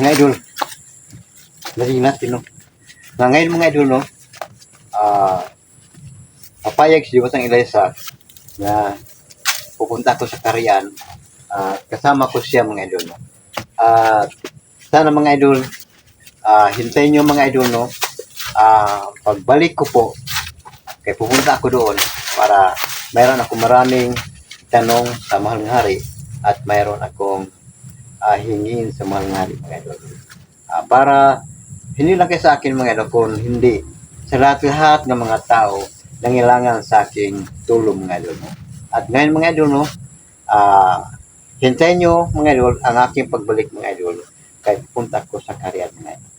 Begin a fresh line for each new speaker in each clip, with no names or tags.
Mga idol, narinig natin, no? Na ngayon mga idol, no? Papayag si Batang Eliza na pupunta ako sa Carian. Kasama ko siya mga idol, no? Sana mga idol, hintayin nyo mga idol, no? Pagbalik ko po, kaya pupunta ako doon para mayroon ako maraming tanong sa Mahal ng Hari at mayroon akong hingin sa Mahal ng Hari mga idol. Para hindi lang kayo sa akin mga idol, kung hindi sa lahat-lahat ng mga tao nangailangan sa aking tulong mga idol. At ngayon mga idol, no, hintayin nyo mga idol ang aking pagbalik mga idol kahit punta ko sa Carian mga idol.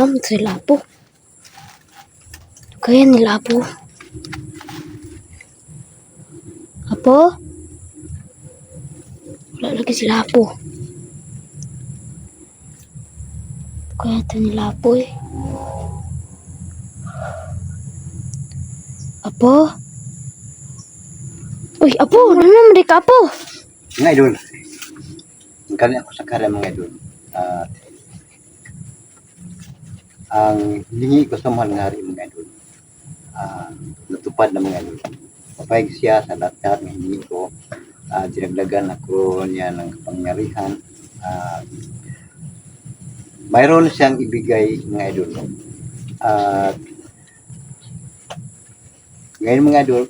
Ma'am, sila po. Kaya nila po. Apo? Wala lagi sila po. Kaya ito nila po eh. Apo? Uy, Apo! Ano naman di ka, Apo?
Mga idol, ang galing ako sa karya mga idol. Ang hiningi ko sa mahal nga rin mga idol, natupad na mga idol. Papayag siya sa lahat ng hiningi ko. Dinagdagan ako niya ng kapangyarihan. Mayroon siyang ibigay mga idol. At ngayon mga idol,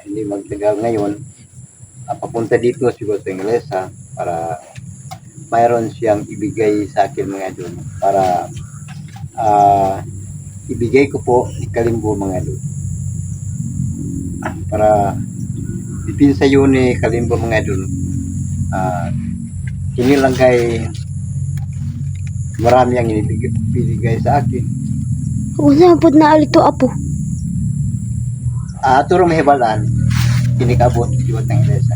hindi magtagal ngayon, papunta dito siguro sa Inglesa para mayroon siyang ibigay sa akin mga idol, para ibigay ko po ni Kalimbo mga idol, para ipinsa yun ni Kalimbo mga idol. Hindi lang kay marami ang ibigay sa akin.
Una po na alito, Apo.
Aturo mahibalaan, kinikabot iwat ng Inglesa.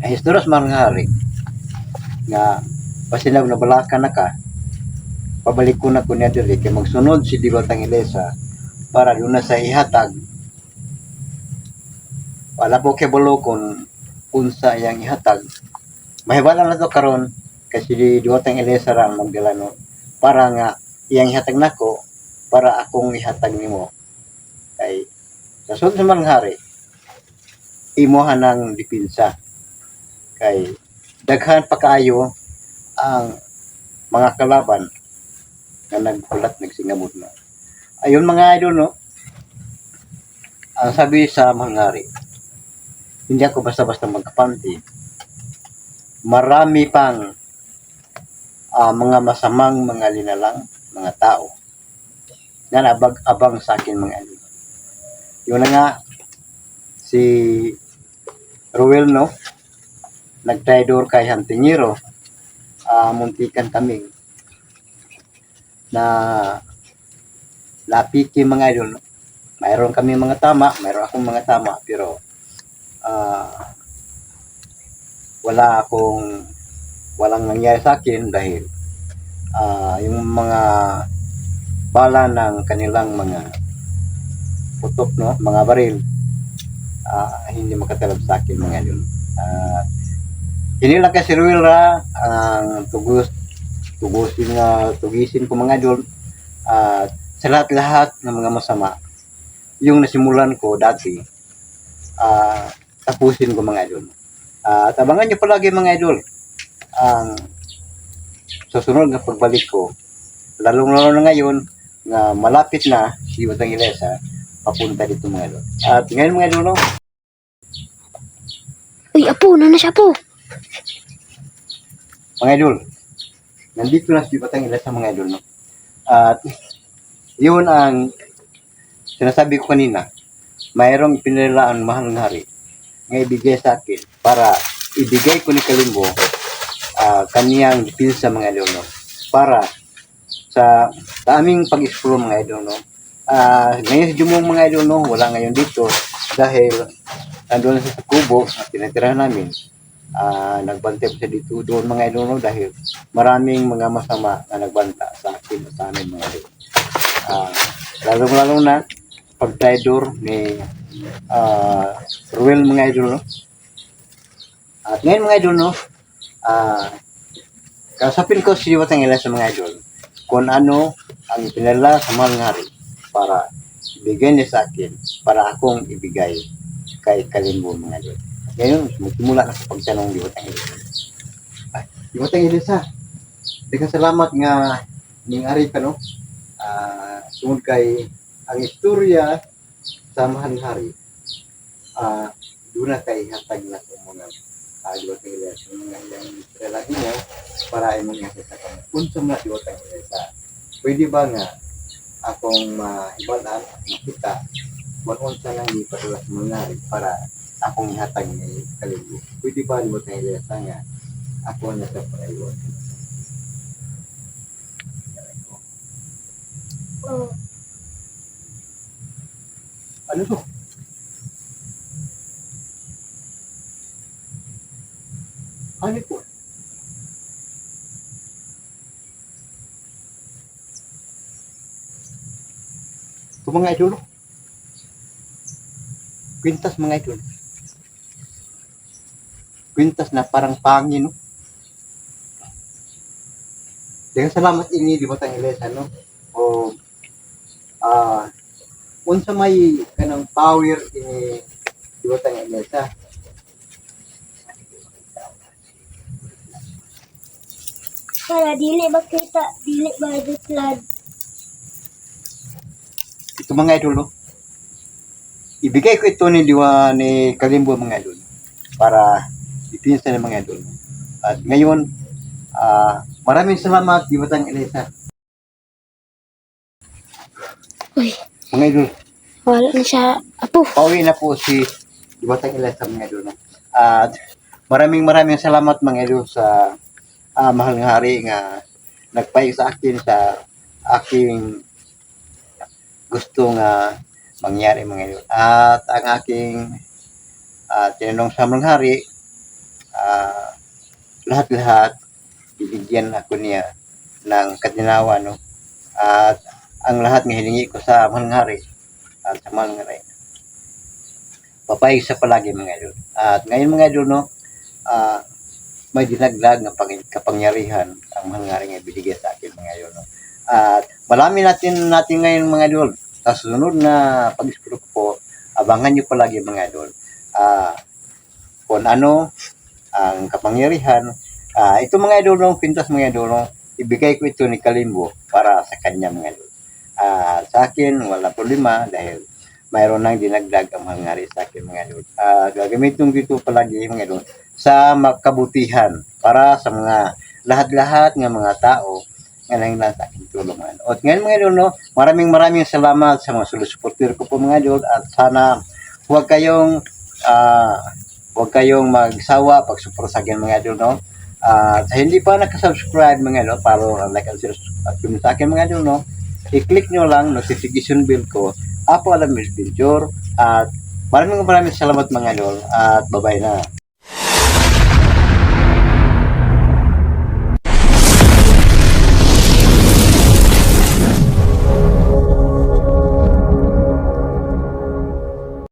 Historias manghari nga pasinag na balaka na ka, pabalik ko na ko niya diri kay magsunod si Diwat ang Inglesa para doon na sa ihatag. Wala po kay bulo kung unsa yang ihatag. Mahibala na to karon kasi Diwat ang Inglesa ra ang magdala no, para nga iyang ihatag nako para akong ihatag nimo. Kay sa sunod sa manghari, imuhan ng dipinsa. Kay daghan pa kaayo ang mga kalaban na nagkulat, nagsingabot na. Ayun mga idol, no? Ang sabi sa manghari, hindi ako basta-basta magkapanti. Marami pang mga masamang mga linalang, mga tao na nabag-abang sa akin mga idol. Yun na nga, si Ruel, no? Nagtraidor kay Hantingiro. Muntikan kami na lapiki mga idol, no? Mayroon kami mga tama, mayroon akong mga tama, pero walang nangyari sa akin dahil yung mga bala ng kanilang mga putok, no, mga baril, hindi makatalab sa akin mga idol. Hindi lang kasi Ruel ra ang tugisin ko mga idol. Sa lahat-lahat ng mga masama, yung nasimulan ko dati, tapusin ko mga idol. At abangan nyo palagi mga idol ang susunod na pagbalik ko, lalong-lalo na ngayon na malapit na si Watang Ilesa papunta dito mga idol. At ngayon mga idol, no?
Uy, Apo, na siya, Apo.
Mga idol, nandito na si Batang Ilesa mga idol, no? At yun ang sinasabi ko kanina, mayroong pinilaan mahal ng hari nga ibigay sa akin para ibigay ko ni Kalimbo kaniyang dipinsa mga idol, no? Para sa aming pag-explore mga idol, no? Ngayon si Jumong mga idol, no? Wala ngayon dito dahil nandun sa kubo na tinatirahan namin. Nagbantay siya dito doon mga idol, no? Dahil maraming mga masama na nagbanta sa akin at sa amin mga idol. Lalong-lalong na pag-traidor ni Ruel mga idol, no? At ngayon mga idol, no? Kasapin ko si Watang Ilesa mga idol kung ano ang pinala sa mahal ng hari para ibigay niya sa akin para akong ibigay kay Kalimbo mga idol. Ngayon, magsimula na sa pagtanong di Watang Ilesa. Di Watang Ilesa, daghang salamat nga ning-ari ka, no? Tungod kay ang istorya sa mahal ng hari, doon na kay hatag na sa mga di Watang Ilesa, mga iyang relagi niya para ay mga sa kanya. Kung sa di Watang Ilesa, pwede ba nga akong maibalaan at makita kung unsa lang di patulas mga hari para akong ihatag ni Kalimbo? Pwede ba di Watang Ilesa nga ako na sa pag-ayos?
Oh.
Ano to? Ano po? Ito mga idol. Kwintas mga idol. Kwintas na parang pangin, no? Kaya salamat ini di batang ilesa, no? O, unsa may kanang power ini di batang ilesa.
Para dili ba kita, dili ba flood.
Ito mga idol, no? Ibigay ko ito ni Kalimbo mga idol para ipinsa ng mga idol. At ngayon, maraming salamat di batang ilesa.
Uy,
Mga idol,
wala na siya, apo.
pauwi na po si Diwatang Ilesa mga idol. No? At maraming salamat mga idol sa mahal ng hari nga nagpay sa akin sa aking gusto nga mangyari mga idol. At ang aking tinanong sa mahal ng hari, lahat-lahat bibigyan ako niya ng katinawa, no? At ang lahat ng hiningi ko sa mahal ng hari at sa mahal ng hari, papayag sa palagi mga idol. At ngayon mga idol, no, may dinagdag ng kapangyarihan ang mahal ng hari nga binigay sa akin mga idol. No? At malami natin ngayon mga idol. Sa sunod na pag-explore po, abangan nyo palagi mga idol. Kung ano ang kapangyarihan. Ito mga idol, no, pintas mga idol, no, ibigay ko ito ni Kalimbo para sa kanya mga idol. Sa akin, wala problema dahil mayroon nang dinagdag ang mga ngari sa akin mga idol. Gagamitin dito palagi mga idol sa makabutihan para sa mga lahat-lahat ng mga tao nga nangyayon sa aking tulong mga idol. At ngayon mga idol, no, maraming salamat sa mga supporter ko po mga idol at sana huwag kayong magsawa pag-support sa akin mga idol, no. Sa hindi pa nakasubscribe mga idol, follow, like, and share at comment sa akin mga idol, no. I-click nyo lang notification bell ko apo alam video at maraming salamat mga idol at bye-bye na.